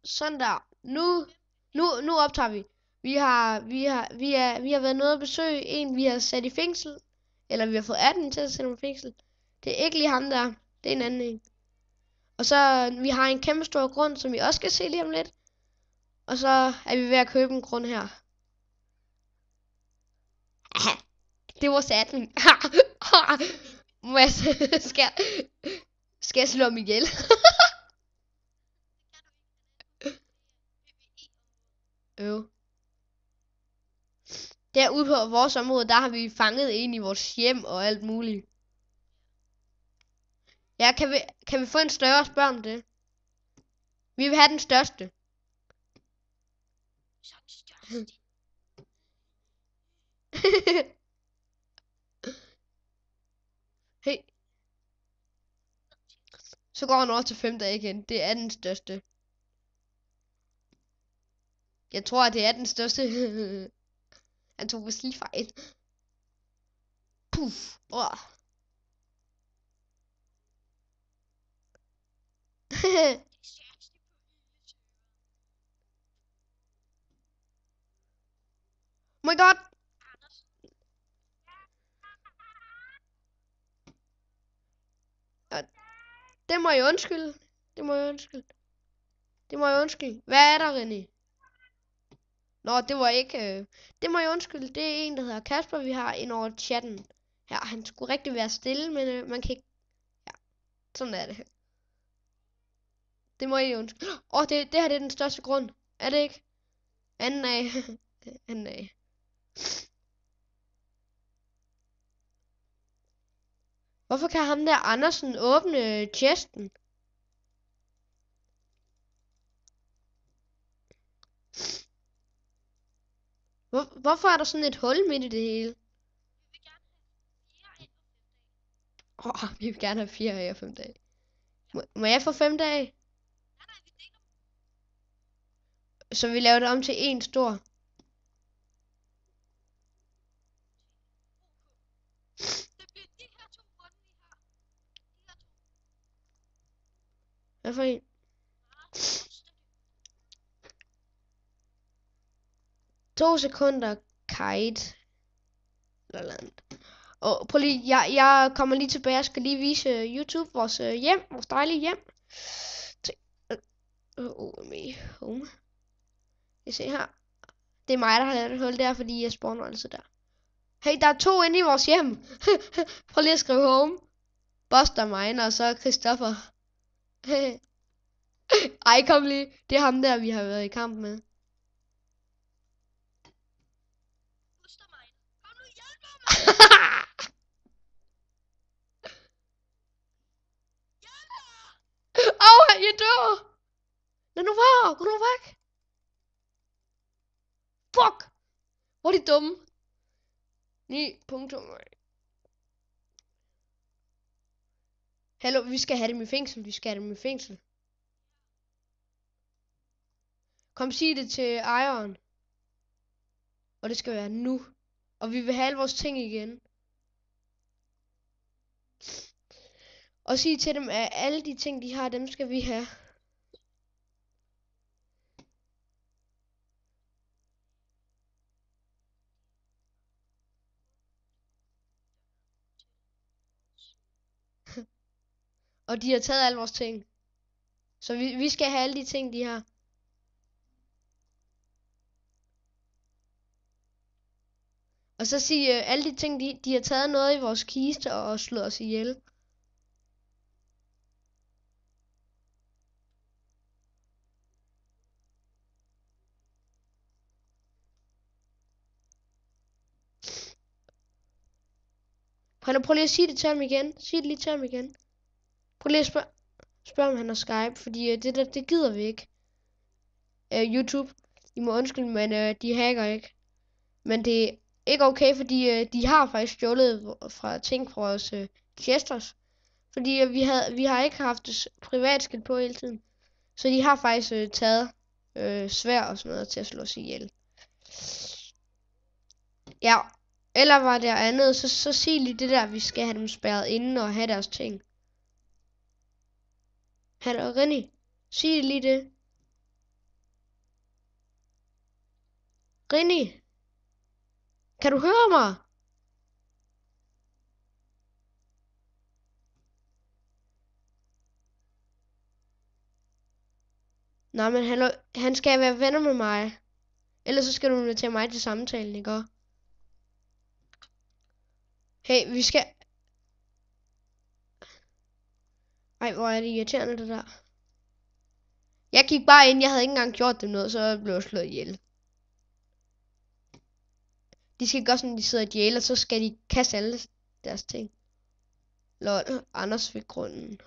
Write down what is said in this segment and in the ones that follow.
Sådan der. Nu optager vi. Vi har været nede og besøge en, vi har sat i fængsel. Eller vi har fået 18 til at sætte ham i fængsel. Det er ikke lige ham der. Det er en anden en. Og så vi har en kæmpe stor grund, som vi også skal se lige om lidt. Og så er vi ved at købe en grund her. Det var 18. Skal jeg slå ham ihjel? Derude på vores område, der har vi fanget en i vores hjem og alt muligt. Ja, kan vi få en større, spørg om det? Vi vil have den største. Så den største. Hey. Så går han over til 5 dage igen. Det er den største. Jeg tror, at det er den største. Han tog vist lige fejl. Puff. Oh. Oh my god. Det må jeg undskylde. Det må jeg undskylde. Hvad er der, René? Nå, det var ikke... Det må jeg undskylde. Det er en, der hedder Kasper, vi har ind over chatten. Ja, han skulle rigtig være stille, men man kan ikke... Ja, sådan er det. Det må jeg undskylde. Det her det er den største grund. Er det ikke? Anden af. Anden af. Hvorfor kan ham der Andersen åbne chesten? Hvorfor er der sådan et hul midt i det hele? Vi vil gerne have 4 af 5 dage. Må jeg få 5 dage? Så vi laver det om til en stor. Hvad for en? 2 sekunder, kite. Og prøv lige, jeg kommer lige tilbage. Jeg skal lige vise YouTube, vores hjem, vores dejlige hjem. Home. Jeg ser her. Det er mig, der har lavet et hul der, fordi jeg spawner altså der. Hey, der er 2 inde i vores hjem. Prøv lige at skrive home. Buster mine, og så Christoffer. Ej, kom lige. Det er ham der, vi har været i kamp med. Buster mine. Kom nu, hjælp mig. Jeg dør. Lad nu være. Gå nu væk. Fuck. Hvor er de dumme. 9 punkter. Hallo, vi skal have dem i fængsel. Kom, sig det til ejeren. Og det skal være nu. Og vi vil have alle vores ting igen. Og sig til dem, at alle de ting, de har, dem skal vi have. Og de har taget alle vores ting. Så vi skal have alle de ting, de har. Og så sige, alle de ting, de har taget noget i vores kiste og slået os ihjel. Prøv lige at sige det til ham igen. Sig det lige til ham igen. Prøv lige at spørg om han har Skype, fordi det gider vi ikke. YouTube, I må undskylde, men de hacker ikke. Men det er ikke okay, fordi de har faktisk stjålet fra ting fra vores chesters. Fordi vi har ikke haft privatskilt på hele tiden. Så de har faktisk taget svær og sådan noget til at slå os ihjel. Ja, eller var det andet, så sig lige det der, vi skal have dem spærret inde og have deres ting. Hallo, René, sig lige det. Rini, kan du høre mig? Nej, men han skal være venner med mig. Ellers så skal du invitere mig til samtalen, ikke? Hey, vi skal... Ej, hvor er det irriterende, det der. Jeg gik bare ind, jeg havde ikke engang gjort dem noget, så blev jeg slået ihjel. De skal gøre sådan, de sidder i jail, og så skal de kaste alle deres ting. Lol, Anders ved grunden.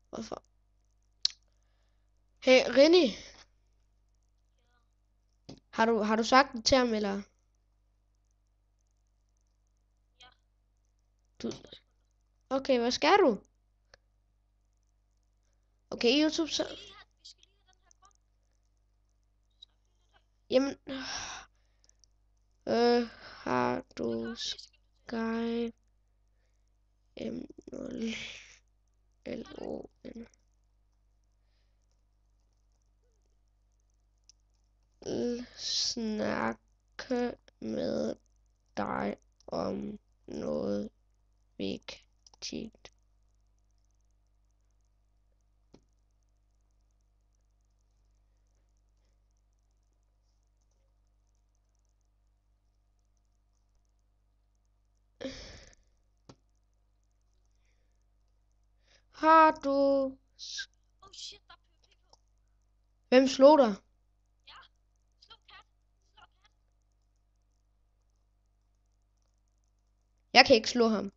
Hvorfor? Hey, Rini. Har du sagt det til ham, eller? Ja. Du... Okay, hvad skal du? Okay, YouTube, så... Vi skal lige have den her grund. Jamen... Har du Skype M0 LON snakke med dig om noget vigtigt. Har du... Oh shit, der er PvP på. Hvem slog dig? Ja. Slå kat. Slå kat. Jeg kan ikke slå ham.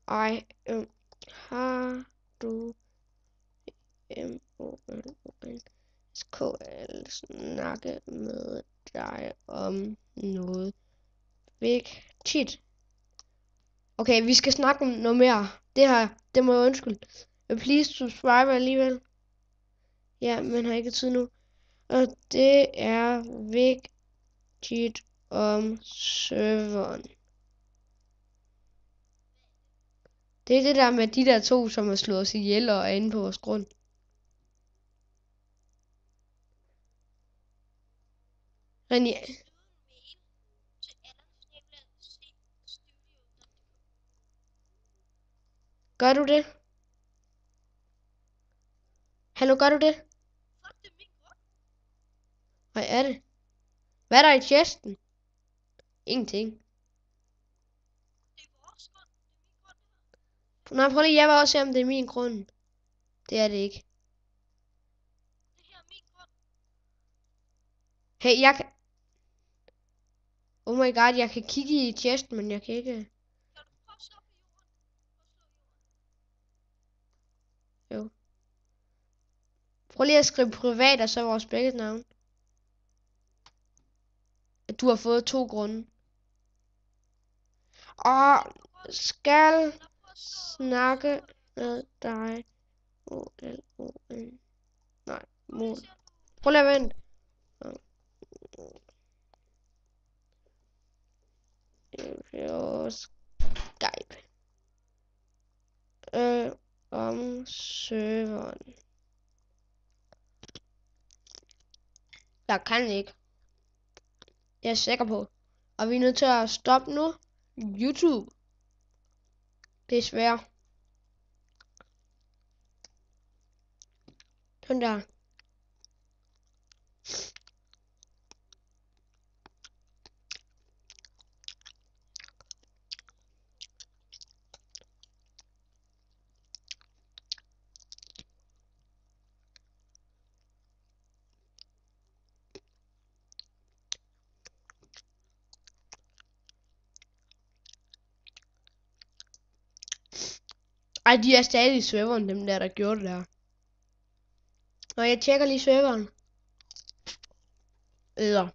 Ej, har du SKL snakke med dig om noget vigtigt? Okay, vi skal snakke om noget mere. Det må jeg undskylde. Please subscribe alligevel. Ja, men har ikke tid nu. Og det er vigtigt om serveren. Det er det der med de der to, som har slået os ihjel og er inde på vores grund. René, gør du det? Hallo, gør du det? Fuck, det er min grund. Hvad er det? Hvad er der i chesten? Ingenting. Det er vores grund. Det er min grund. Nej, prøv lige, jeg vil også se, om det er min grund. Det er det ikke. Det her er min grund. Hey, jeg kan... Oh my god, jeg kan kigge i chesten, men jeg kan ikke... Kan du prøve at slå på jorden? Prøv at slå jorden. Jo. Prøv lige at skrive privat, og så vores begge navn. At du har fået 2 grunde. Og skal snakke med dig. O-L-O-N. Nej, mol. Prøv lige at vente. Skype. Om serveren. Jeg kan ikke. Jeg er sikker på. Og vi er nødt til at stoppe nu. YouTube. Desværre. Sådan der. Ej, de er stadig i serveren, dem der gjorde det der. Og jeg tjekker lige serveren. Eller.